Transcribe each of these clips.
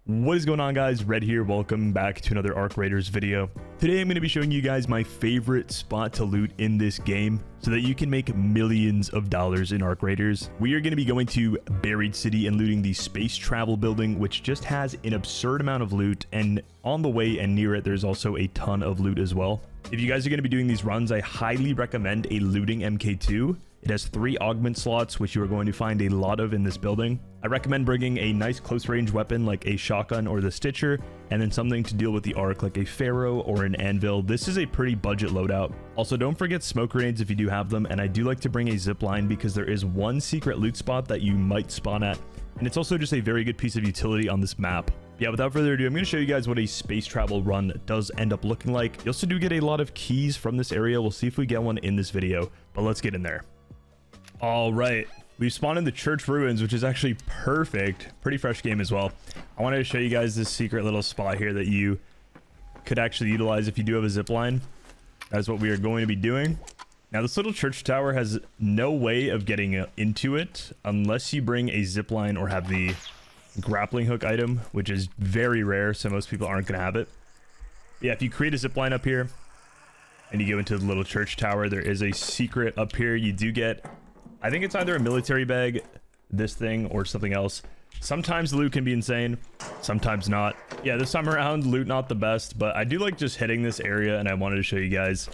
What is going on, guys? Red here. Welcome back to another Arc Raiders video. Today I'm going to be showing you guys my favorite spot to loot in this game so that you can make millions of dollars in Arc Raiders. We are going to be going to Buried City and looting the space travel building, which just has an absurd amount of loot, and on the way and near it there's also a ton of loot as well. If you guys are going to be doing these runs, I highly recommend a looting MK2. It has 3 augment slots, which you are going to find a lot of in this building. I recommend bringing a nice close range weapon like a shotgun or the Stitcher, and then something to deal with the arc like a Pharaoh or an anvil. This is a pretty budget loadout. Also, don't forget smoke grenades if you do have them, and I do like to bring a zip line because there is one secret loot spot that you might spawn at, and it's also just a very good piece of utility on this map. Yeah, without further ado, I'm going to show you guys what a space travel run does end up looking like. You also do get a lot of keys from this area. We'll see if we get one in this video, but let's get in there. All right, we've spawned in the church ruins, which is actually perfect. Pretty fresh game as well. I wanted to show you guys this secret little spot here that you could actually utilize if you do have a zip line. That's what we are going to be doing. Now, this little church tower has no way of getting into it unless you bring a zip line or have the grappling hook item, which is very rare, so most people aren't going to have it. Yeah, if you create a zip line up here and you go into the little church tower, there is a secret up here. You do get, I think it's either a military bag, this thing, or something else. Sometimes the loot can be insane, sometimes not. Yeah, this time around, loot not the best, but I do like just hitting this area, and I wanted to show you guys.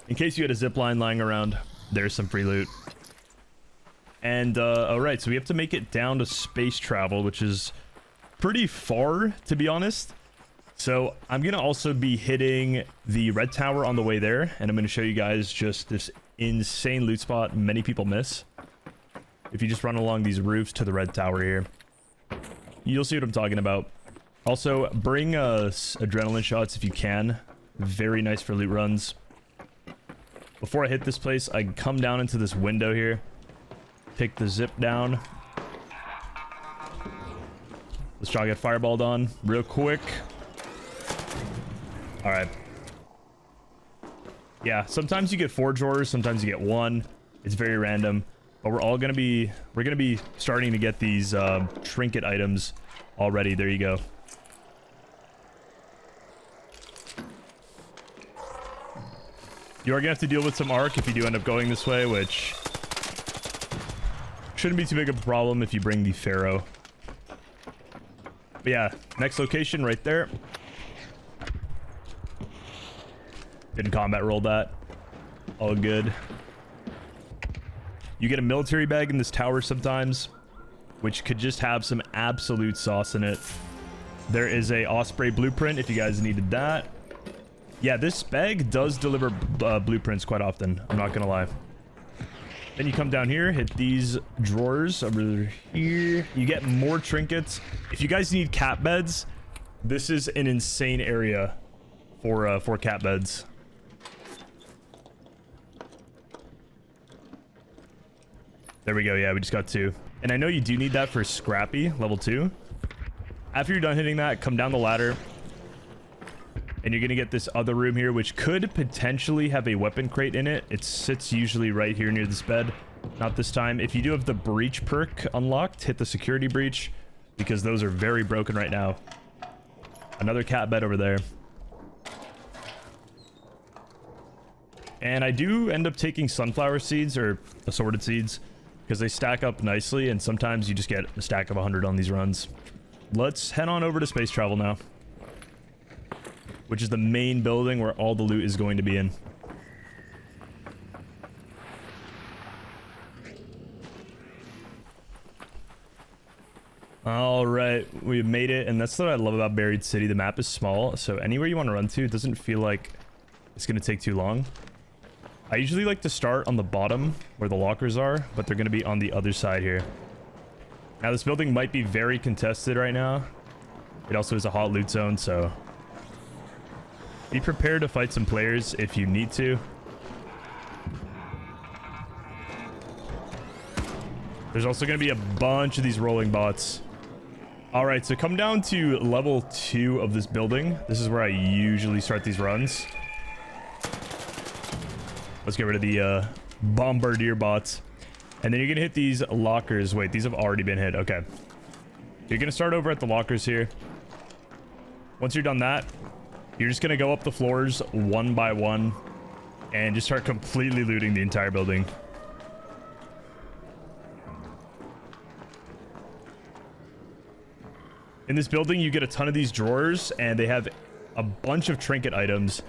In case you had a zip line lying around, there's some free loot. And, alright, so we have to make it down to space travel, which is pretty far, to be honest. So I'm going to also be hitting the red tower on the way there, and I'm going to show you guys just this insane loot spot many people miss. If you just run along these roofs to the red tower here, you'll see what I'm talking about. Also, bring adrenaline shots if you can. Very nice for loot runs. Before I hit this place, I come down into this window here, take the zip down. Let's try to get fireballed on real quick. All right. Yeah, sometimes you get 4 drawers, sometimes you get 1. It's very random, but we're gonna be starting to get these trinket items already. There you go. You are gonna have to deal with some arc if you do end up going this way, which shouldn't be too big of a problem if you bring the Pharaoh. But yeah, next location right there. Didn't combat roll that. All good. You get a military bag in this tower sometimes, which could just have some absolute sauce in it. There is a Osprey blueprint if you guys needed that. Yeah, this bag does deliver blueprints quite often. I'm not gonna lie. Then you come down here, hit these drawers over here. You get more trinkets. If you guys need cat beds, this is an insane area for cat beds. There we go. Yeah, we just got 2. And I know you do need that for Scrappy, level 2. After you're done hitting that, come down the ladder. And you're going to get this other room here, which could potentially have a weapon crate in it. It sits usually right here near this bed. Not this time. If you do have the breach perk unlocked, hit the security breach, because those are very broken right now. Another cat bed over there. And I do end up taking sunflower seeds or assorted seeds, because they stack up nicely, and sometimes you just get a stack of 100 on these runs. Let's head on over to space travel now, which is the main building where all the loot is going to be in. All right, we've made it, and that's what I love about Buried City. The map is small, so anywhere you want to run to, it doesn't feel like it's going to take too long. I usually like to start on the bottom where the lockers are, but they're going to be on the other side here. Now, this building might be very contested right now. It also is a hot loot zone, so be prepared to fight some players if you need to. There's also going to be a bunch of these rolling bots. All right, so come down to level 2 of this building. This is where I usually start these runs. Let's get rid of the bombardier bots. And then you're gonna hit these lockers. Wait, these have already been hit. Okay. You're gonna start over at the lockers here. Once you're done that, you're just gonna go up the floors one by one and just start completely looting the entire building. In this building, you get a ton of these drawers, and they have a bunch of trinket items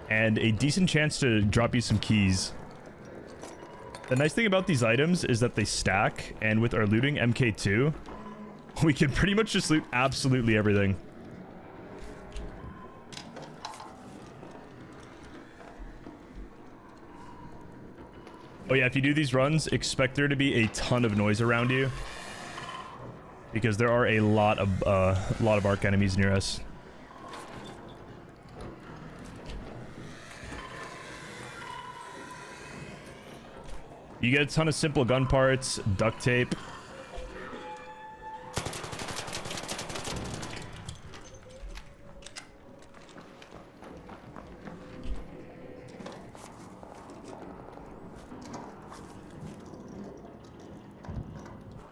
and a decent chance to drop you some keys. The nice thing about these items is that they stack, and with our looting MK2, we can pretty much just loot absolutely everything. Oh yeah, if you do these runs, expect there to be a ton of noise around you, because there are a lot of arc enemies near us. You get a ton of simple gun parts, duct tape.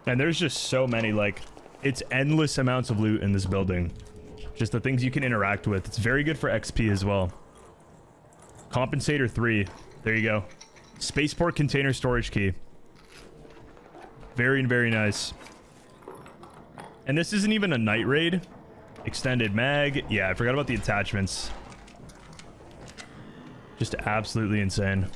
And there's just so many, like, it's endless amounts of loot in this building. Just the things you can interact with. It's very good for XP as well. Compensator 3. There you go. Spaceport container storage key. Very, very nice. And this isn't even a night raid. Extended mag. Yeah, I forgot about the attachments. Just absolutely insane.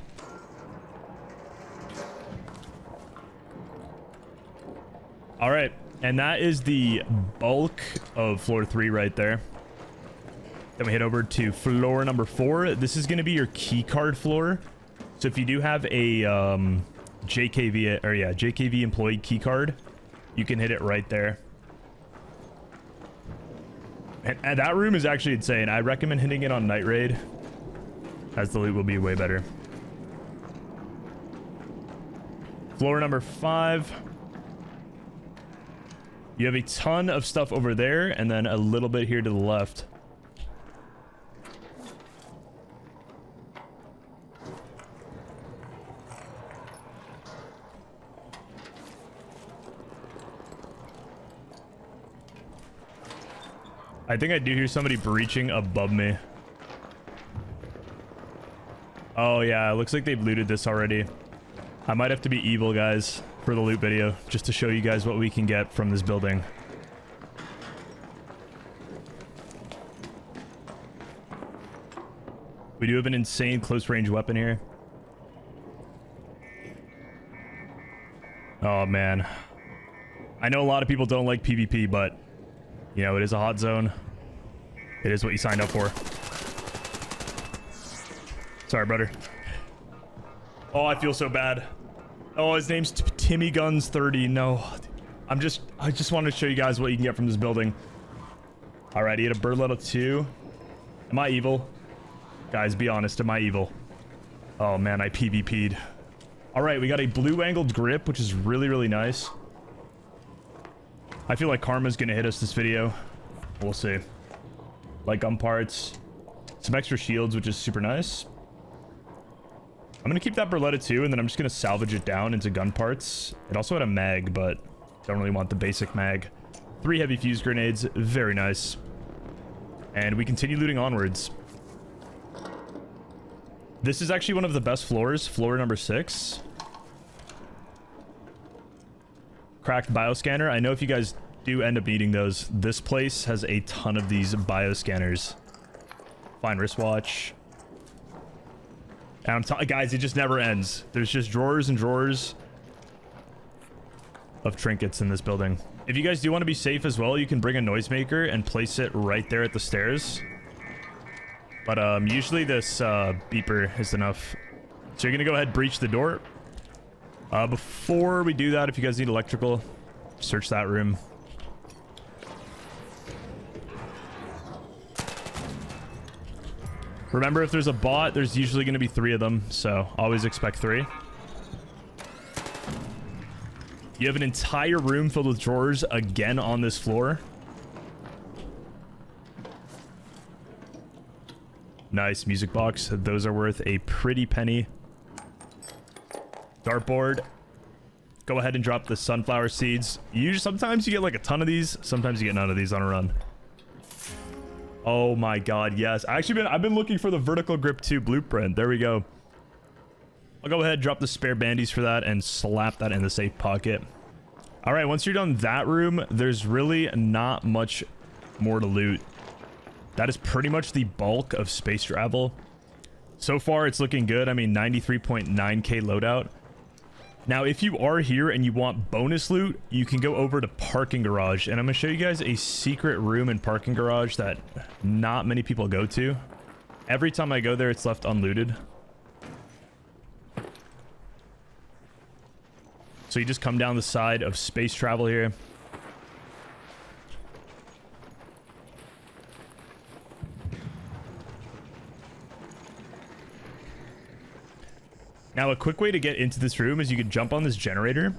All right. And that is the bulk of floor 3 right there. Then we head over to floor number 4. This is going to be your key card floor. So if you do have a JKV employee key card, you can hit it right there. And that room is actually insane. I recommend hitting it on night raid, as the loot will be way better. Floor number 5. You have a ton of stuff over there, and then a little bit here to the left. I think I do hear somebody breaching above me. Oh yeah, it looks like they've looted this already. I might have to be evil, guys, for the loot video, just to show you guys what we can get from this building. We do have an insane close range weapon here. Oh man. I know a lot of people don't like PvP, but you know, it is a hot zone. It is what you signed up for. Sorry, brother. Oh, I feel so bad. Oh, his name's Timmy Guns 30. No, I just wanted to show you guys what you can get from this building. All right, he had a Berletta 2. Am I evil? Guys, be honest. Am I evil? Oh man, I PvP'd. All right, we got a blue angled grip, which is really, really nice. I feel like karma's gonna hit us this video. We'll see. Like gun parts. Some extra shields, which is super nice. I'm gonna keep that Berletta 2, and then I'm just gonna salvage it down into gun parts. It also had a mag, but don't really want the basic mag. 3 heavy fuse grenades. Very nice. And we continue looting onwards. This is actually one of the best floors. Floor number 6. Cracked bioscanner. I know if you guys do end up needing those, this place has a ton of these bioscanners. Fine wristwatch. And guys, it just never ends. There's just drawers and drawers of trinkets in this building. If you guys do want to be safe as well, you can bring a noisemaker and place it right there at the stairs. But usually this beeper is enough. So you're gonna go ahead and breach the door. Before we do that, if you guys need electrical, search that room. Remember, if there's a bot, there's usually going to be 3 of them, so always expect 3. You have an entire room filled with drawers again on this floor. Nice music box. Those are worth a pretty penny. Dartboard. go ahead and drop the sunflower seeds. Sometimes you get like a ton of these, sometimes you get none of these on a run. Oh my god, yes. I've been looking for the vertical grip 2 blueprint. There we go. I'll go ahead, drop the spare bandies for that, and slap that in the safe pocket. All right, once you're done that room, there's really not much more to loot. That is pretty much the bulk of space travel. So far, it's looking good. I mean, 93.9k loadout. Now, if you are here and you want bonus loot, you can go over to parking garage, and I'm gonna show you guys a secret room in parking garage that not many people go to. Every time I go there, it's left unlooted. So you just come down the side of space travel here. Now, a quick way to get into this room is you could jump on this generator.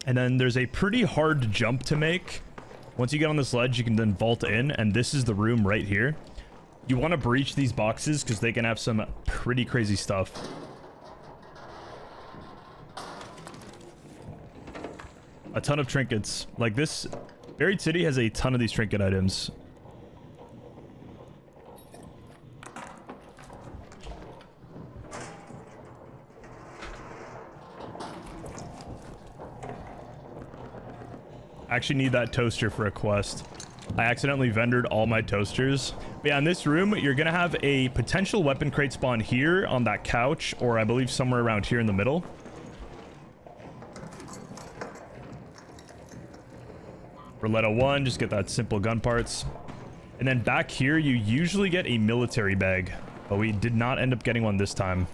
And then there's a pretty hard jump to make. Once you get on this ledge, you can then vault in. And this is the room right here. You want to breach these boxes because they can have some pretty crazy stuff. A ton of trinkets. Like this, Buried City has a ton of these trinket items. I actually need that toaster for a quest. I accidentally vendored all my toasters. But yeah, in this room, you're gonna have a potential weapon crate spawn here on that couch, or I believe somewhere around here in the middle. Roulette 1, just get that simple gun parts. And then back here, you usually get a military bag, but we did not end up getting one this time.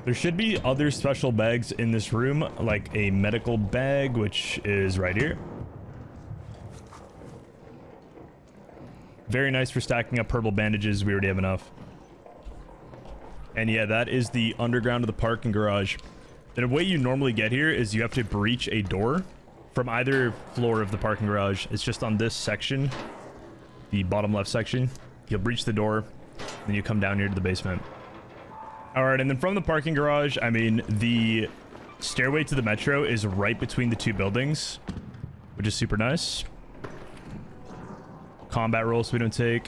There should be other special bags in this room, like a medical bag, which is right here. Very nice for stacking up purple bandages. We already have enough. And yeah, that is the underground of the parking garage. The way you normally get here is you have to breach a door from either floor of the parking garage. It's just on this section, the bottom left section. You'll breach the door, then you come down here to the basement. All right, and then from the parking garage, I mean, the stairway to the metro is right between the two buildings, which is super nice. Combat rolls we don't take.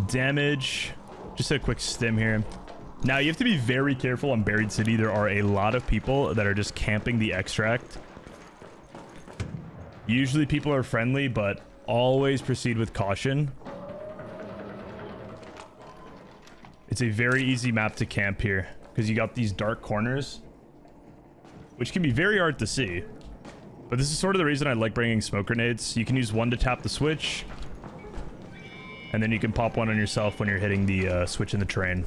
Damage, just a quick stim here. Now, you have to be very careful on Buried City. There are a lot of people that are just camping the extract. Usually people are friendly, but always proceed with caution. It's a very easy map to camp here because you got these dark corners, which can be very hard to see. But this is sort of the reason I like bringing smoke grenades. You can use one to tap the switch, and then you can pop one on yourself when you're hitting the switch in the train.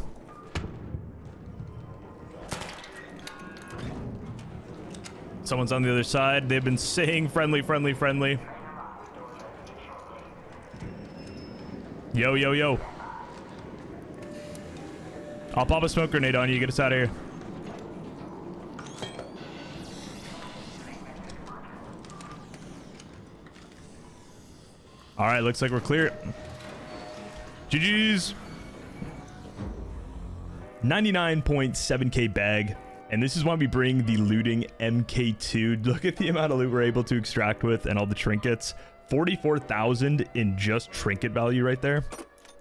Someone's on the other side. They've been saying friendly, friendly, friendly. Yo, yo, yo. I'll pop a smoke grenade on you. Get us out of here. All right, looks like we're clear. GG's. 99.7k bag. And this is why we bring the looting MK2. Look at the amount of loot we're able to extract with and all the trinkets. 44,000 in just trinket value right there.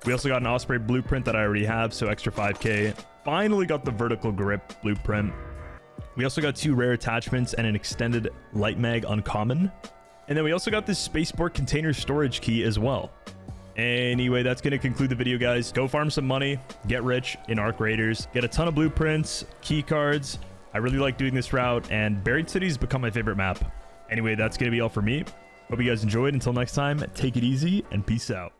We also got an Osprey blueprint that I already have, so extra 5k. Finally got the vertical grip blueprint. We also got 2 rare attachments and an extended light mag uncommon. And then we also got this spaceport container storage key as well. Anyway, that's going to conclude the video, guys. Go farm some money, get rich in Arc Raiders, get a ton of blueprints, key cards. I really like doing this route, and Buried City's become my favorite map. Anyway, that's going to be all for me. Hope you guys enjoyed. Until next time, take it easy and peace out.